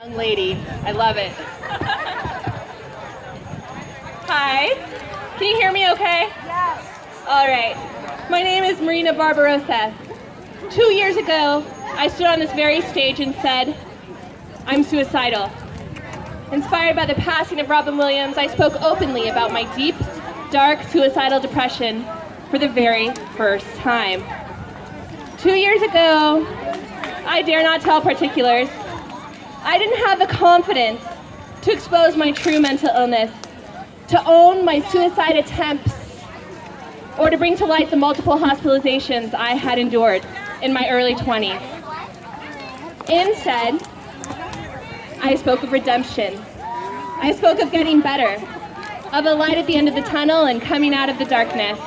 Young lady, I love it. Hi, can you hear me okay? Yes. All right, my name is Marina Barbrosa. 2 years ago, I stood on this very stage and said, I'm suicidal. Inspired by the passing of Robin Williams, I spoke openly about my deep, dark, suicidal depression for the very first time. 2 years ago, I dare not tell particulars. I didn't have the confidence to expose my true mental illness, to own my suicide attempts, or to bring to light the multiple hospitalizations I had endured in my early 20s. Instead, I spoke of redemption. I spoke of getting better, of a light at the end of the tunnel and coming out of the darkness.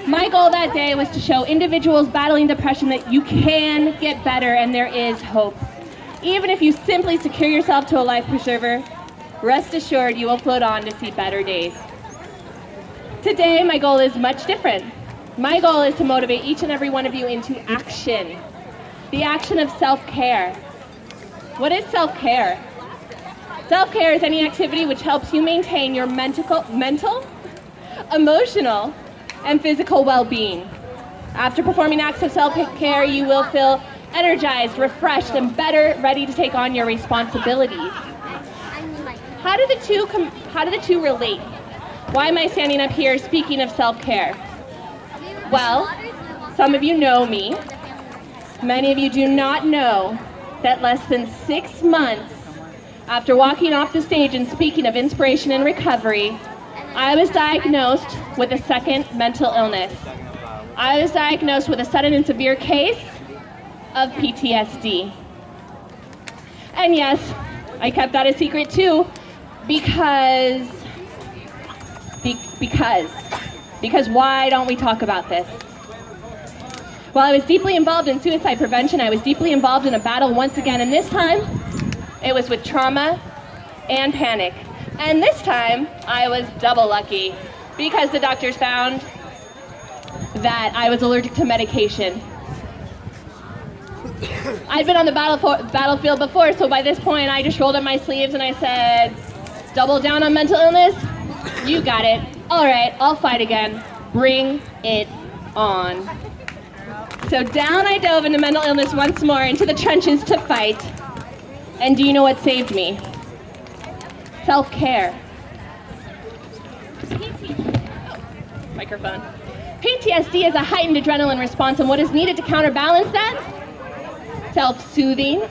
My goal that day was to show individuals battling depression that you can get better and there is hope. Even if you simply secure yourself to a life preserver, rest assured you will float on to see better days. Today, my goal is much different. My goal is to motivate each and every one of you into action. The action of self-care. What is self-care? Self-care is any activity which helps you maintain your mental, emotional, and physical well-being. After performing acts of self-care, you will feel energized, refreshed, and better ready to take on your responsibilities. How do the two relate? Why am I standing up here speaking of self-care? Well, some of you know me. Many of you do not know that less than 6 months after walking off the stage and speaking of inspiration and recovery, I was diagnosed with a second mental illness. I was diagnosed with a sudden and severe case of PTSD. And yes, I kept that a secret too, because why don't we talk about this? While I was deeply involved in suicide prevention, I was deeply involved in a battle once again, and this time it was with trauma and panic. And this time I was double lucky because the doctors found that I was allergic to medication. I'd been on the battlefield before, so by this point I just rolled up my sleeves and I said, double down on mental illness? You got it. All right, I'll fight again. Bring it on. So down I dove into mental illness once more, into the trenches to fight. And do you know what saved me? Self-care. Microphone. PTSD is a heightened adrenaline response, and what is needed to counterbalance that? Self-soothing,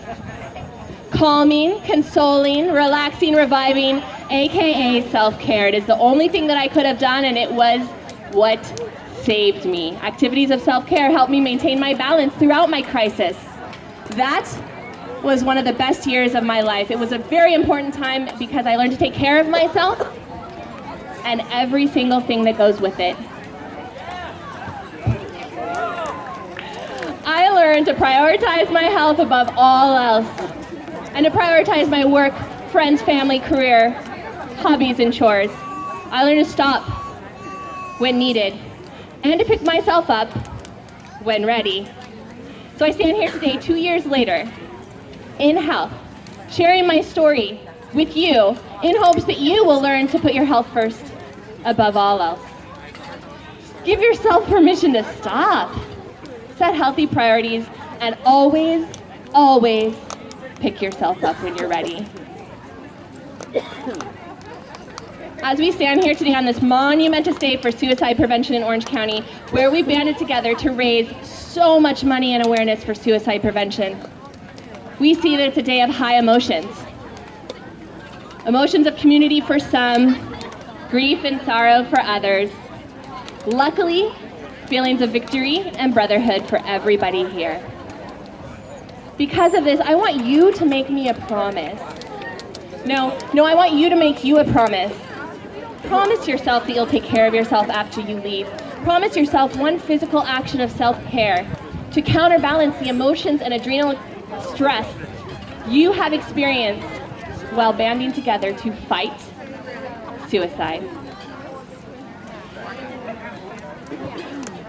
calming, consoling, relaxing, reviving, aka self-care. It is the only thing that I could have done, and it was what saved me. Activities of self-care helped me maintain my balance throughout my crisis. That was one of the best years of my life. It was a very important time because I learned to take care of myself and every single thing that goes with it. I learned to prioritize my health above all else and to prioritize my work, friends, family, career, hobbies, and chores. I learned to stop when needed and to pick myself up when ready. So I stand here today, 2 years later, in health, sharing my story with you in hopes that you will learn to put your health first above all else. Give yourself permission to stop, set healthy priorities, and always, always pick yourself up when you're ready. As we stand here today on this monumentous day for suicide prevention in Orange County, where we banded together to raise so much money and awareness for suicide prevention, we see that it's a day of high emotions. Emotions of community for some, grief and sorrow for others. Luckily, feelings of victory and brotherhood for everybody here. Because of this, I want you to make me a promise. No, I want you to make you a promise. Promise yourself that you'll take care of yourself after you leave. Promise yourself one physical action of self-care to counterbalance the emotions and adrenal stress you have experienced while banding together to fight suicide.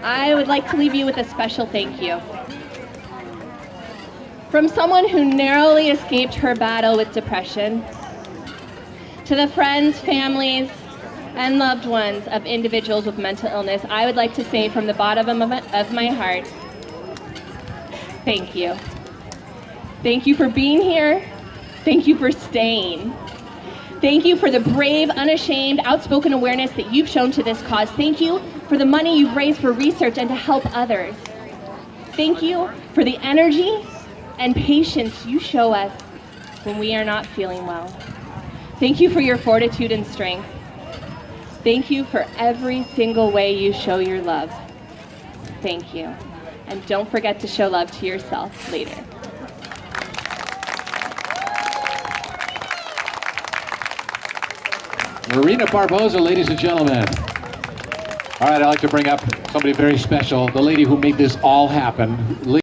I would like to leave you with a special thank you. From someone who narrowly escaped her battle with depression, to the friends, families, and loved ones of individuals with mental illness, I would like to say from the bottom of my heart, thank you. Thank you for being here. Thank you for staying. Thank you for the brave, unashamed, outspoken awareness that you've shown to this cause. Thank you for the money you've raised for research and to help others. Thank you for the energy and patience you show us when we are not feeling well. Thank you for your fortitude and strength. Thank you for every single way you show your love. Thank you. And don't forget to show love to yourself later. Marina Barbrosa, ladies and gentlemen. All right, I'd like to bring up somebody very special, the lady who made this all happen.